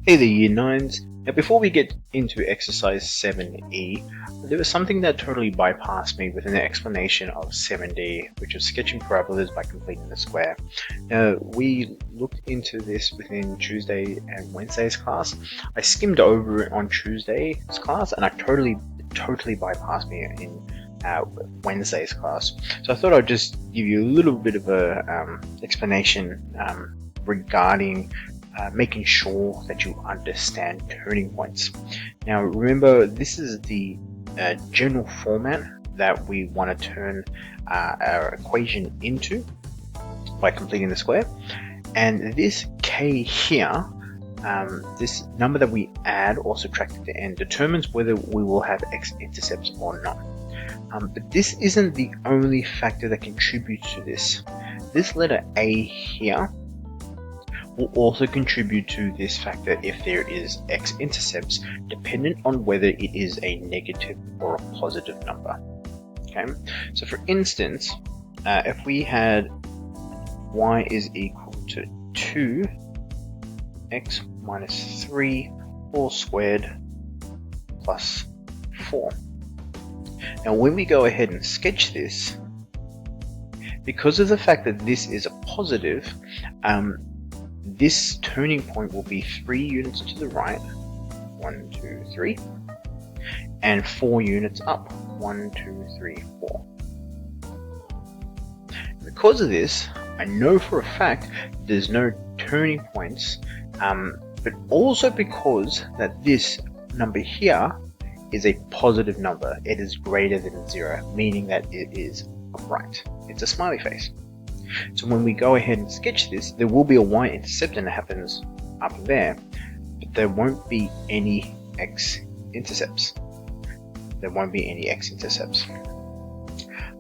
Hey there, Year 9s. Now before we get into exercise 7E, there was something that totally bypassed me within the explanation of 7D, which was sketching parabolas by completing the square. Now we looked into this within Tuesday and Wednesday's class. I skimmed over it on Tuesday's class and I totally bypassed me in Wednesday's class. So I thought I'd just give you a little bit of a explanation regarding making sure that you understand turning points. Now remember, this is the general format that we want to turn our equation into by completing the square, and this k here, this number that we add or subtract at the end, determines whether we will have x-intercepts or not. But this isn't the only factor that contributes to this. This letter A here will also contribute to this factor if there is x-intercepts, dependent on whether it is a negative or a positive number. Okay, so for instance, if we had y is equal to 2x minus 3 all squared plus 4. Now when we go ahead and sketch this, because of the fact that this is a positive, this turning point will be 3 units to the right, 1, 2, 3, and 4 units up, 1, 2, 3, 4. Because of this, I know for a fact there's no turning points, but also because that this number here is a positive number. It is greater than 0, meaning that it is upright. It's a smiley face. So when we go ahead and sketch this, there will be a y-intercept and it happens up there, but there won't be any x-intercepts. There won't be any x-intercepts.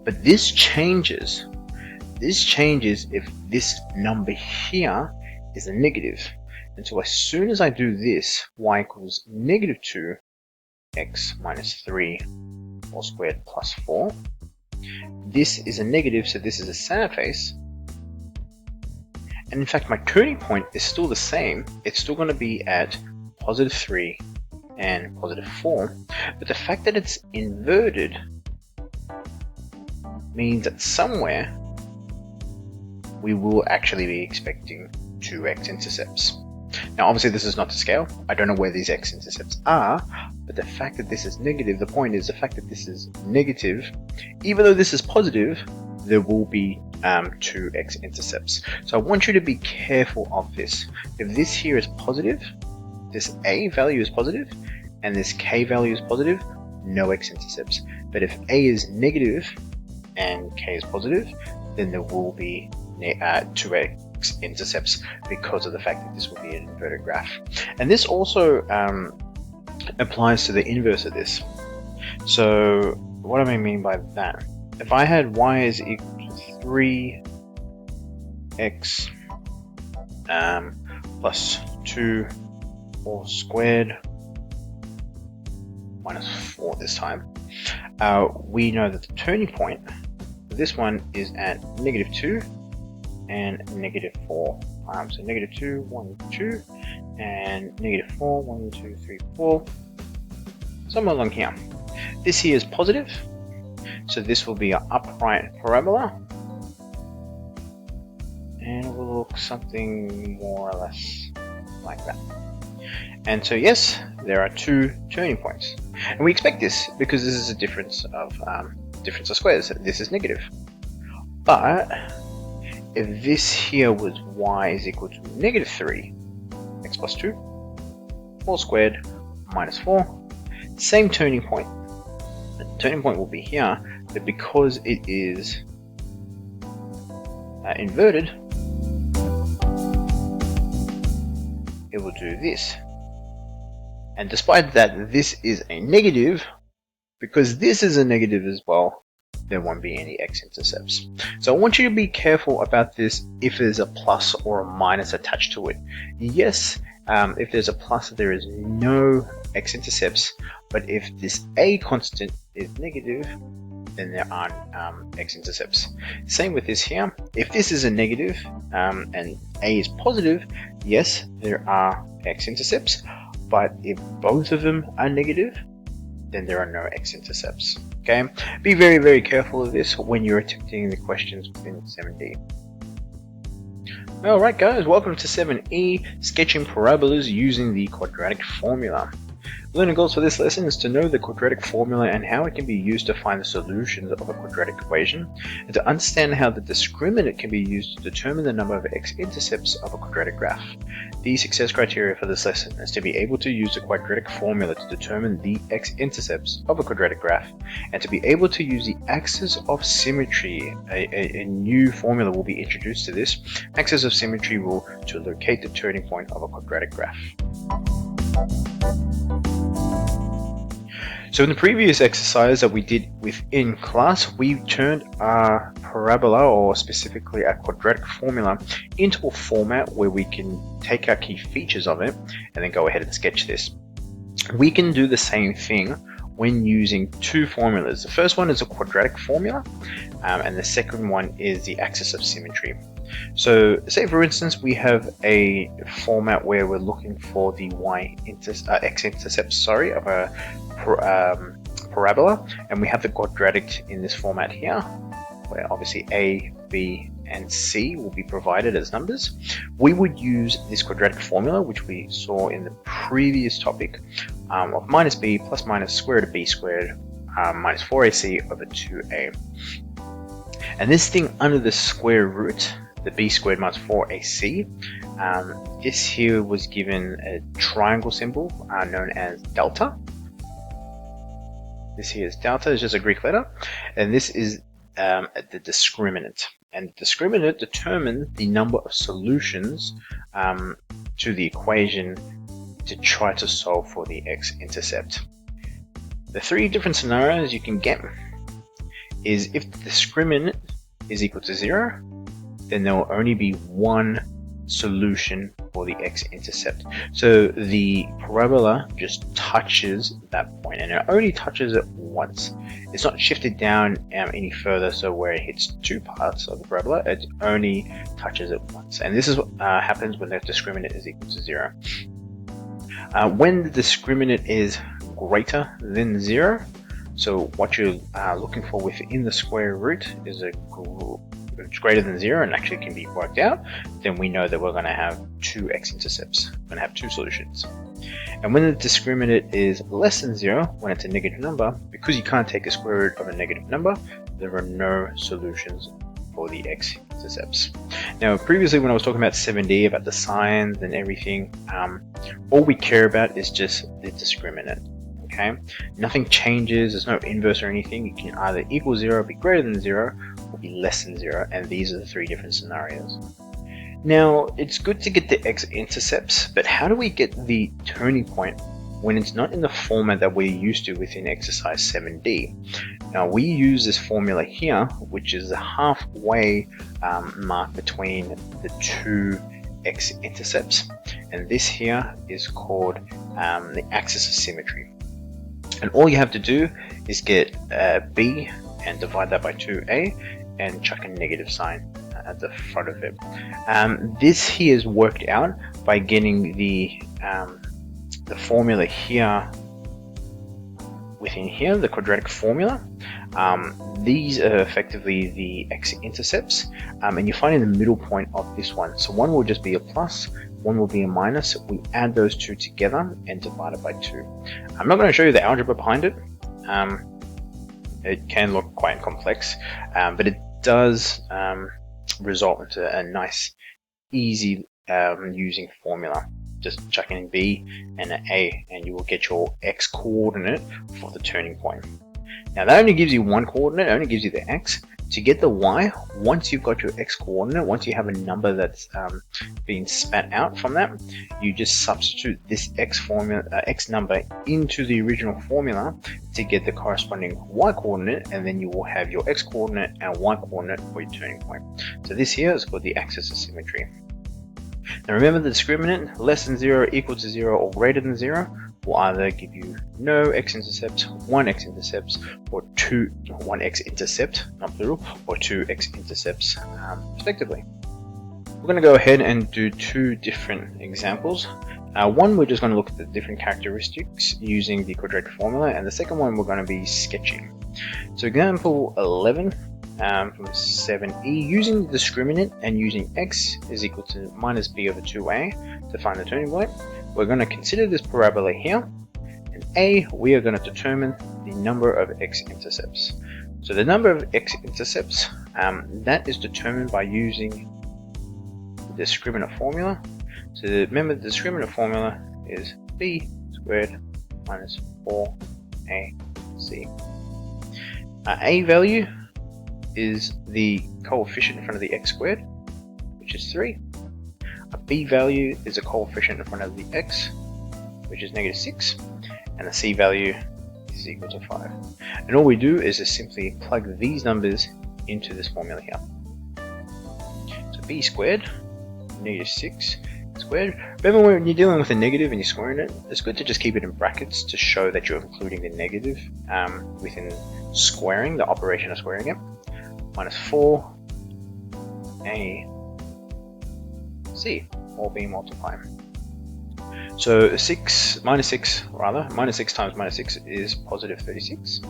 But this changes. This changes if this number here is a negative. And so as soon as I do this, y equals negative 2x minus 3 all squared plus 4. This is a negative, so this is a sad face. And in fact, my turning point is still the same. It's still going to be at positive 3 and positive 4. But the fact that it's inverted means that somewhere we will actually be expecting 2 x-intercepts. Now obviously this is not to scale. I don't know where these x-intercepts are, but the fact that this is negative, the point is the fact that this is negative, even though this is positive, there will be 2 x-intercepts. So I want you to be careful of this. If this here is positive, this a value is positive, and this k value is positive, no x-intercepts. But if a is negative and k is positive, then there will be 2 x-intercepts because of the fact that this will be an inverted graph. And this also applies to the inverse of this. So what do I mean by that? If I had y is equal to 3x plus 2 all squared minus 4 this time, we know that the turning point for this one is at negative 2 and negative 4. So negative 2, 1, 2, and negative 4, 1, 2, 3, 4. Somewhere along here. This here is positive, so this will be an upright parabola, and it will look something more or less like that. And so yes, there are 2 turning points, and we expect this because this is a difference of squares. This is negative, but if this here was y is equal to negative 3 x plus 2 all squared minus 4, same turning point. The turning point will be here, but because it is inverted, it will do this. And despite that this is a negative, because this is a negative as well, there won't be any x-intercepts. So I want you to be careful about this if there's a plus or a minus attached to it. Yes, if there's a plus, there is no x-intercepts, but if this a constant is negative, then there aren't x-intercepts. Same with this here. If this is a negative and A is positive, yes, there are x-intercepts, but if both of them are negative, then there are no x-intercepts. Okay, be very, very careful of this when you're attempting the questions within 7D. Alright guys, welcome to 7E, sketching parabolas using the quadratic formula. Learning goals for this lesson is to know the quadratic formula and how it can be used to find the solutions of a quadratic equation, and to understand how the discriminant can be used to determine the number of x-intercepts of a quadratic graph. The success criteria for this lesson is to be able to use the quadratic formula to determine the x-intercepts of a quadratic graph, and to be able to use the axis of symmetry. A new formula will be introduced to this. Axis of symmetry will to locate the turning point of a quadratic graph. So in the previous exercise that we did within class, we turned our parabola, or specifically our quadratic formula, into a format where we can take our key features of it and then go ahead and sketch this. We can do the same thing when using two formulas. The first one is a quadratic formula, and the second one is the axis of symmetry. So say for instance we have a format where we're looking for the x-intercepts of a parabola, and we have the quadratic in this format here, where obviously a, b, and c will be provided as numbers. We would use this quadratic formula, which we saw in the previous topic, of minus b plus minus square root of b squared minus 4ac over 2a. And this thing under the square root, the b squared minus 4ac, this here was given a triangle symbol known as delta. This here is delta, it's just a Greek letter, and this is the discriminant. And the discriminant determines the number of solutions to the equation to try to solve for the x-intercept. The three different scenarios you can get is if the discriminant is equal to 0, then there will only be one solution for the x-intercept. So the parabola just touches that point, and it only touches it once. It's not shifted down any further, so where it hits two parts of the parabola, it only touches it once. And this is what happens when the discriminant is equal to 0. When the discriminant is greater than 0, so what you're looking for within the square root is a it's greater than 0 and actually can be worked out, then we know that we're going to have two x-intercepts. We're going to have two solutions. And when the discriminant is less than 0, when it's a negative number, because you can't take the square root of a negative number, there are no solutions for the x-intercepts. Now previously when I was talking about 7D, about the signs and everything, all we care about is just the discriminant. Okay, nothing changes, there's no inverse or anything. You can either equal 0, be greater than 0, or be less than 0, and these are the three different scenarios. Now, it's good to get the x-intercepts, but how do we get the turning point when it's not in the format that we're used to within exercise 7D? Now, we use this formula here, which is the halfway mark between the two x-intercepts, and this here is called the axis of symmetry. And all you have to do is get b and divide that by 2a and chuck a negative sign at the front of it. This here is worked out by getting the formula here within here, the quadratic formula. These are effectively the x-intercepts, and you find in the middle point of this one. So one will just be a plus, one will be a minus. We add those two together and divide it by 2. I'm not going to show you the algebra behind it. It can look quite complex, but it does result into a nice, easy using formula. Just chuck in B and an A, and you will get your x coordinate for the turning point. Now that only gives you one coordinate, it only gives you the x. To get the y, once you've got your x coordinate, once you have a number that's being spat out from that, you just substitute this x number into the original formula to get the corresponding y coordinate, and then you will have your x coordinate and y coordinate for your turning point. So this here is called the axis of symmetry. Now remember, the discriminant less than 0, equal to 0, or greater than 0 will either give you no x-intercepts, one x-intercepts, or one x-intercept, not plural, or two x-intercepts respectively. We're going to go ahead and do two different examples. One, we're just going to look at the different characteristics using the quadratic formula, and the second one we're going to be sketching. So example 11 from 7e, using the discriminant and using x is equal to minus b over 2a to find the turning point, we're going to consider this parabola here, and a, we are going to determine the number of x-intercepts. So the number of x-intercepts, that is determined by using the discriminant formula. So remember, the discriminant formula is b squared minus 4ac. A value is the coefficient in front of the x squared, which is 3. A b value is a coefficient in front of the x, which is negative 6. And the c value is equal to 5. And all we do is just simply plug these numbers into this formula here. So b squared, negative 6 squared. Remember, when you're dealing with a negative and you're squaring it, it's good to just keep it in brackets to show that you're including the negative within squaring, the operation of squaring it. Minus 4 a c, all being multiplied. So minus 6 times minus 6 is positive 36.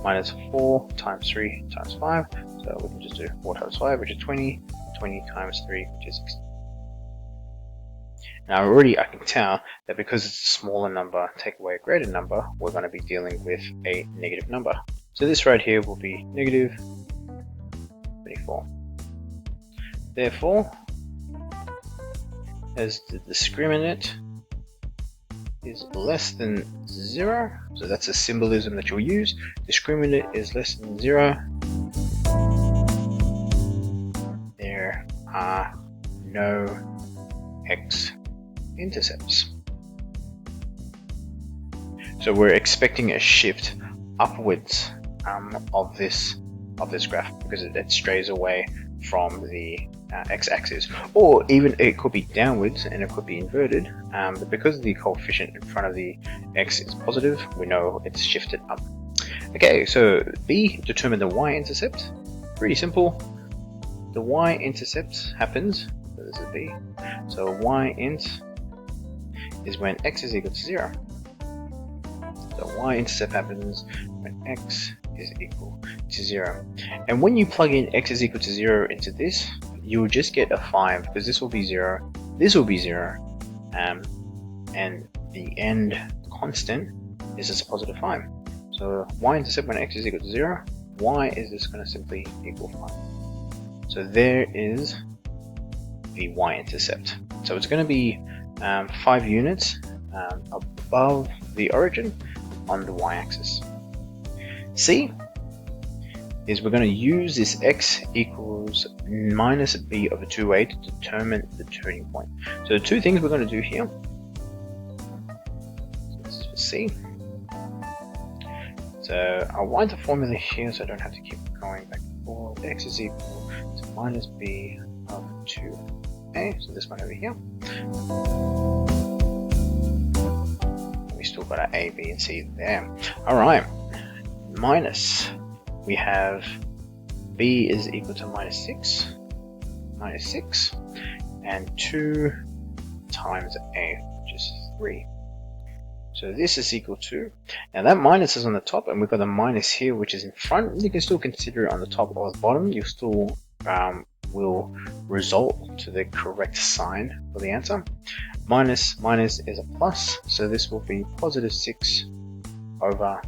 Minus 4 times 3 times 5, so we can just do 4 times 5, which is 20. 20 times 3, which is 60. Now already I can tell that because it's a smaller number, take away a greater number, we're going to be dealing with a negative number. So this right here will be negative 24. Therefore, as the discriminant is less than 0, so that's a symbolism that you'll use, discriminant is less than 0, there are no x-intercepts. So we're expecting a shift upwards of this graph because it strays away from the x-axis, or even it could be downwards and it could be inverted, but because the coefficient in front of the x is positive, we know it's shifted up. Okay, so B, determine the y-intercept. Pretty simple. The y-intercept happens, so this is B, so y-int is when x is equal to 0. So y-intercept happens when x is equal to 0. And when you plug in x is equal to 0 into this, you will just get a 5, because this will be 0, this will be 0, and the end constant is just a positive 5. So y-intercept when x is equal to 0, y is just going to simply equal 5. So there is the y-intercept. So it's going to be 5 units above the origin on the y-axis. C is we're going to use this x equals minus b over 2a to determine the turning point. So the two things we're going to do here, so this is for C. So I'll wind the formula here so I don't have to keep going back and forth. X is equal to minus b over 2a, so this one over here. We still got our a, b, and c there. Alright, minus, we have b is equal to minus 6, and 2 times a, which is 3. So this is equal to, now that minus is on the top, and we've got a minus here which is in front. You can still consider it on the top or the bottom. You still will result to the correct sign for the answer. Minus is a plus, so this will be positive 6 over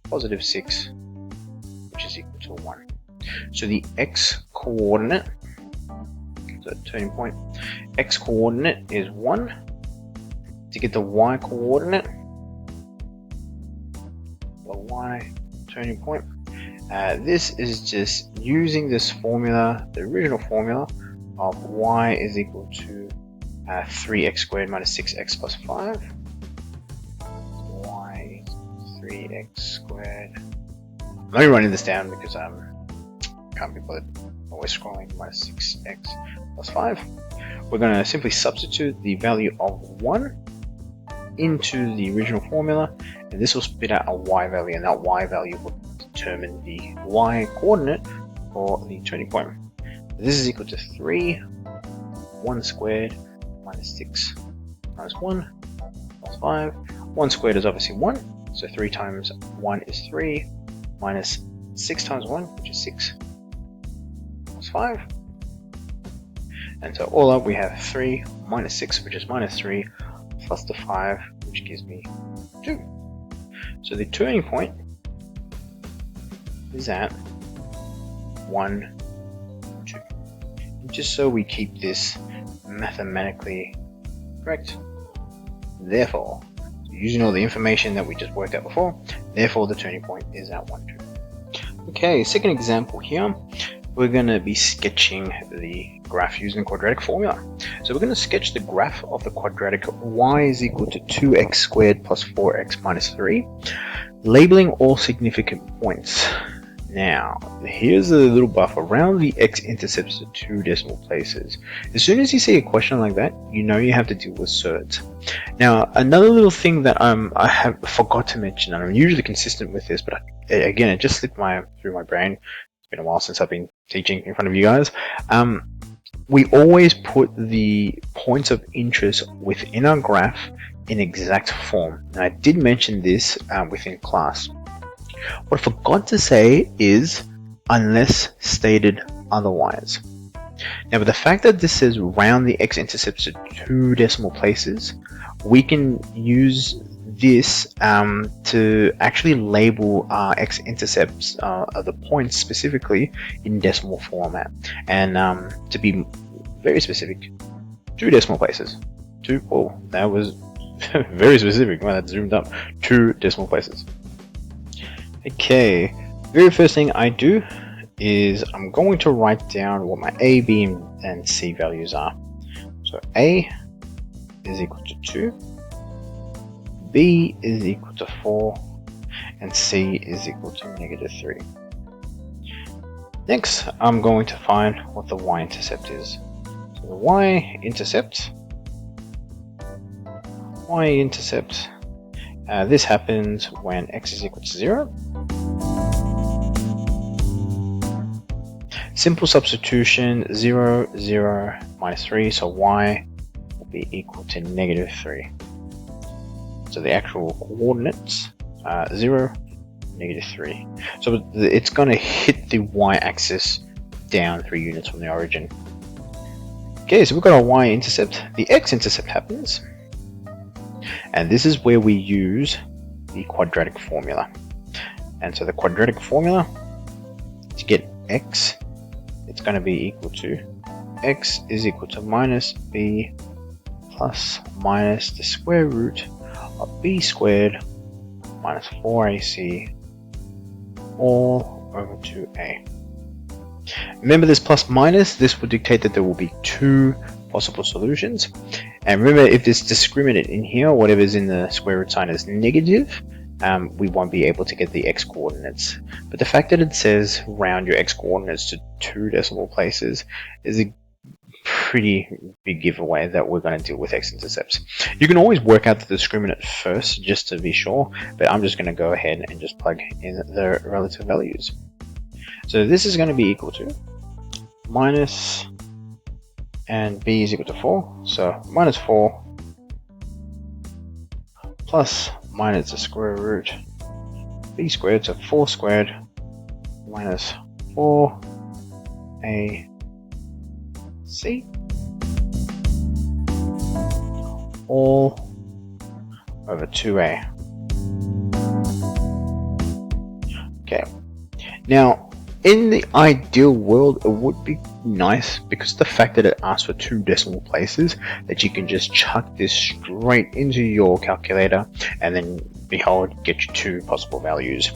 positive 6, which is equal to 1. So the x coordinate, so turning point, x coordinate is 1. To get the y coordinate, the y turning point, this is just using this formula, the original formula of y is equal to 3x squared minus 6x plus 5. Y 3x squared. I'm only writing this down because I can't be bothered always scrolling. Minus 6x plus 5. We're going to simply substitute the value of 1 into the original formula, and this will spit out a y value, and that y value will determine the y coordinate for the turning point. This is equal to 3 1 squared minus 6 times 1 plus 5. 1 squared is obviously 1, so 3 times 1 is 3, minus 6 times 1, which is 6, plus 5. And so all up we have 3 minus 6, which is minus 3, plus the 5, which gives me 2. So the turning point is at 1, 2. And just so we keep this mathematically correct, therefore, using all the information that we just worked out before, therefore the turning point is at 1, 2. Okay, second example here, we're going to be sketching the graph using the quadratic formula. So we're going to sketch the graph of the quadratic y is equal to 2x squared plus 4x minus 3, labeling all significant points. Now, here's a little buff around the x-intercepts to 2 decimal places. As soon as you see a question like that, you know you have to deal with surds. Now, another little thing that I have forgot to mention, and I'm usually consistent with this, but again, it just slipped through my brain. It's been a while since I've been teaching in front of you guys. We always put the points of interest within our graph in exact form. Now, I did mention this within class. What I forgot to say is unless stated otherwise. Now, with the fact that this says round the x-intercepts to 2 decimal places, we can use this to actually label our x-intercepts of the points specifically in decimal format. And to be very specific, 2 decimal places. Oh, that was very specific. Well, that zoomed up. 2 decimal places. Okay, very first thing I do is I'm going to write down what my A, B, and C values are. So A is equal to 2, B is equal to 4, and C is equal to -3. Next, I'm going to find what the y-intercept is. So the y-intercept, this happens when x is equal to 0. Simple substitution, 0, 0, minus 3, so y will be equal to -3. So the actual coordinates are 0, -3. So it's going to hit the y-axis down 3 units from the origin. Okay, so we've got our y-intercept. The x-intercept happens, and this is where we use the quadratic formula. And so the quadratic formula, to get x, it's going to be equal to x is equal to minus b plus minus the square root of b squared minus 4ac all over 2a. Remember this plus minus, this would dictate that there will be 2 possible solutions. And remember, if there's discriminant in here, whatever's in the square root sign is negative, we won't be able to get the x coordinates. But the fact that it says round your x coordinates to 2 decimal places is a pretty big giveaway that we're going to deal with x-intercepts. You can always work out the discriminant first just to be sure, but I'm just going to go ahead and just plug in the relative values. So this is going to be equal to minus, and b is equal to 4, so minus 4 plus minus the square root b squared, so 4 squared minus 4ac all over 2a. Okay, now in the ideal world, it would be nice, because of the fact that it asks for 2 decimal places, that you can just chuck this straight into your calculator and then behold, get you 2 possible values.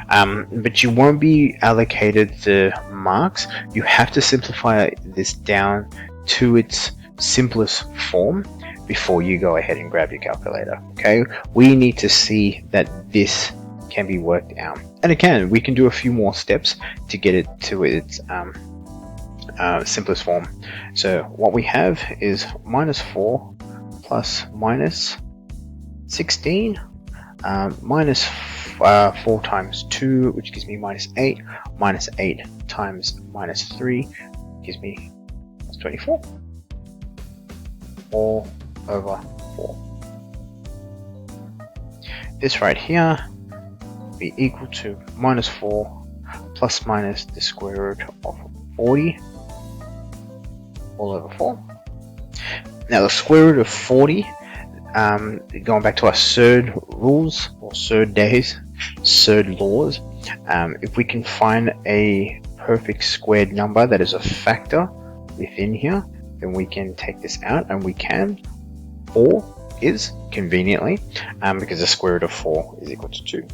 But you won't be allocated the marks. You have to simplify this down to its simplest form before you go ahead and grab your calculator. Okay, we need to see that this can be worked out, and again, we can do a few more steps to get it to its simplest form. So what we have is minus 4 plus minus 16 minus 4 times 2, which gives me minus 8, minus 8 times minus 3 gives me plus 24. all over 4. This right here will be equal to minus 4 plus minus the square root of 40 all over 4. Now the square root of 40, going back to our surd rules or surd days, surd laws, if we can find a perfect squared number that is a factor within here, then we can take this out, and we can. 4 is conveniently, because the square root of 4 is equal to 2.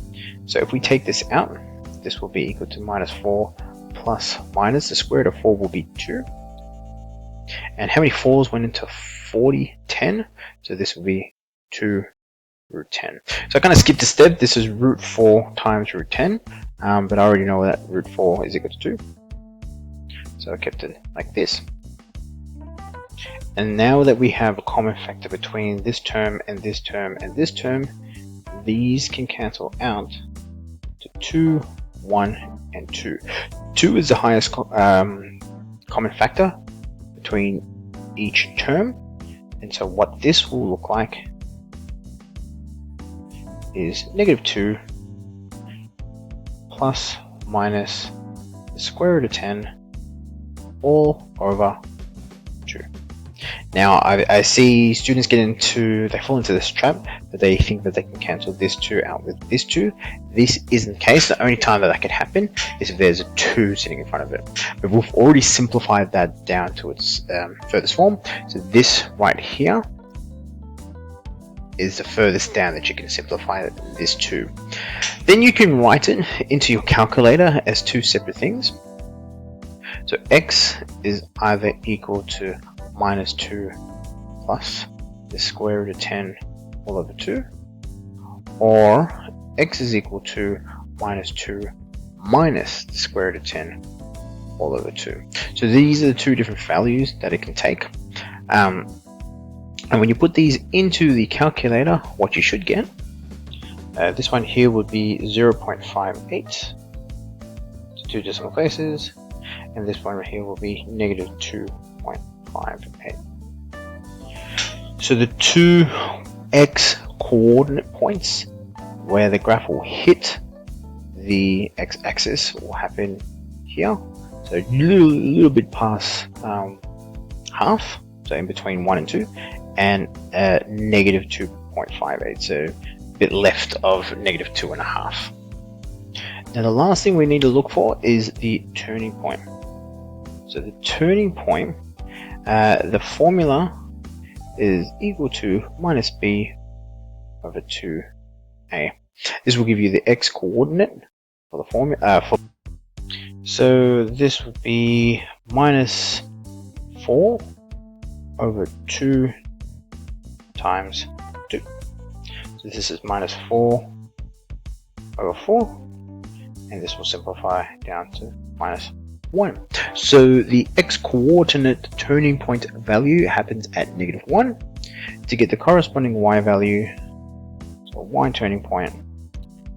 So if we take this out, this will be equal to minus 4 plus minus the square root of 4 will be 2. And how many 4s went into 40? 10. So this will be 2 root 10. So I kind of skipped a step. This is root 4 times root 10, but I already know that root 4 is equal to 2. So I kept it like this. And now that we have a common factor between this term and this term and this term, these can cancel out to 2, 1, and 2. 2 is the highest common factor between each term. And so what this will look like is negative 2 plus minus the square root of 10 all over 2. Now I see students they fall into this trap that they think that they can cancel this 2 out with this 2. This isn't the case. The only time that could happen is if there's a 2 sitting in front of it. But we've already simplified that down to its furthest form. So this right here is the furthest down that you can simplify this 2. Then you can write it into your calculator as 2 separate things. So x is either equal to minus 2 plus the square root of 10 all over 2, or x is equal to minus 2 minus the square root of 10 all over 2. So these are the 2 different values that it can take. And when you put these into the calculator, what you should get, this one here would be 0.58 to 2 decimal places, and this one right here will be negative 2.58. So the 2 x coordinate points where the graph will hit the x-axis will happen here. So a little bit past half, so in between 1 and 2, and negative 2.58, so a bit left of negative 2.5. Now the last thing we need to look for is the turning point. So the turning point, the formula is equal to minus b over 2a. This will give you the x coordinate for the formula. So this would be minus 4 over 2 times 2. So this is minus 4 over 4, and this will simplify down to minus 1. So the x coordinate turning point value happens at negative 1. To get the corresponding y value, so y turning point,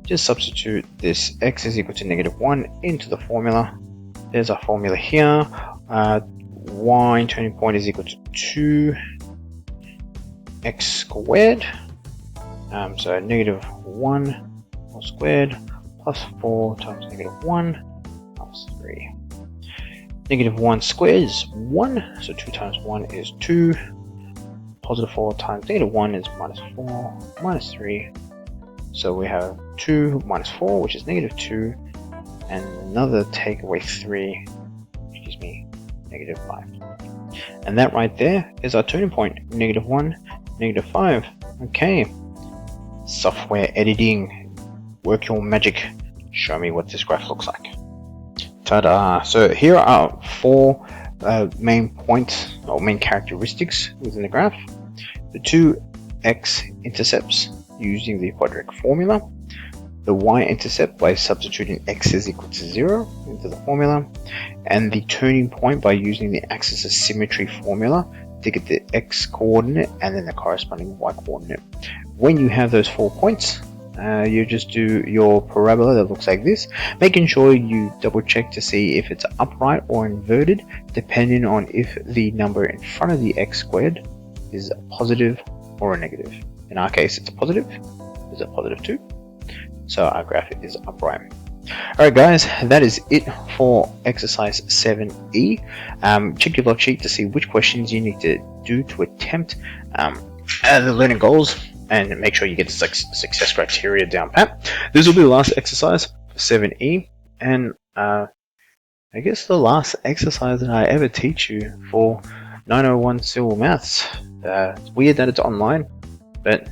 just substitute this x is equal to negative 1 into the formula. There's our formula here. Y turning point is equal to 2x squared. So negative 1 all squared plus 4 times negative 1 plus 3. Negative 1 squared is 1, so 2 times 1 is 2. Positive 4 times negative 1 is minus 4 minus 3. So we have 2 minus 4, which is negative 2, and another take away 3, which gives me negative 5. And that right there is our turning point, negative 1, negative 5. Okay, software editing, work your magic, show me what this graph looks like. Ta-da! So here are 4 main points or main characteristics within the graph. The 2 x-intercepts using the quadratic formula, the y-intercept by substituting x is equal to 0 into the formula, and the turning point by using the axis of symmetry formula to get the x coordinate and then the corresponding y coordinate. When you have those 4 points, you just do your parabola that looks like this, making sure you double check to see if it's upright or inverted, depending on if the number in front of the x squared is a positive or a negative. In our case, it's a positive. Is a positive 2. So our graph is upright. Alright guys, that is it for exercise 7E. Check your log sheet to see which questions you need to do to attempt the learning goals, and make sure you get the success criteria down pat. This will be the last exercise for 7E, and I guess the last exercise that I ever teach you for 901 Civil Maths. It's weird that it's online, but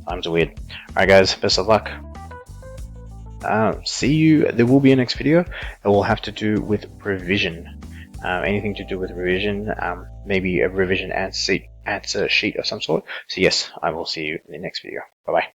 times are weird. Alright guys, best of luck. See you. There will be a next video. It will have to do with revision. Anything to do with revision, maybe a revision answer sheet of some sort. So yes, I will see you in the next video. Bye bye.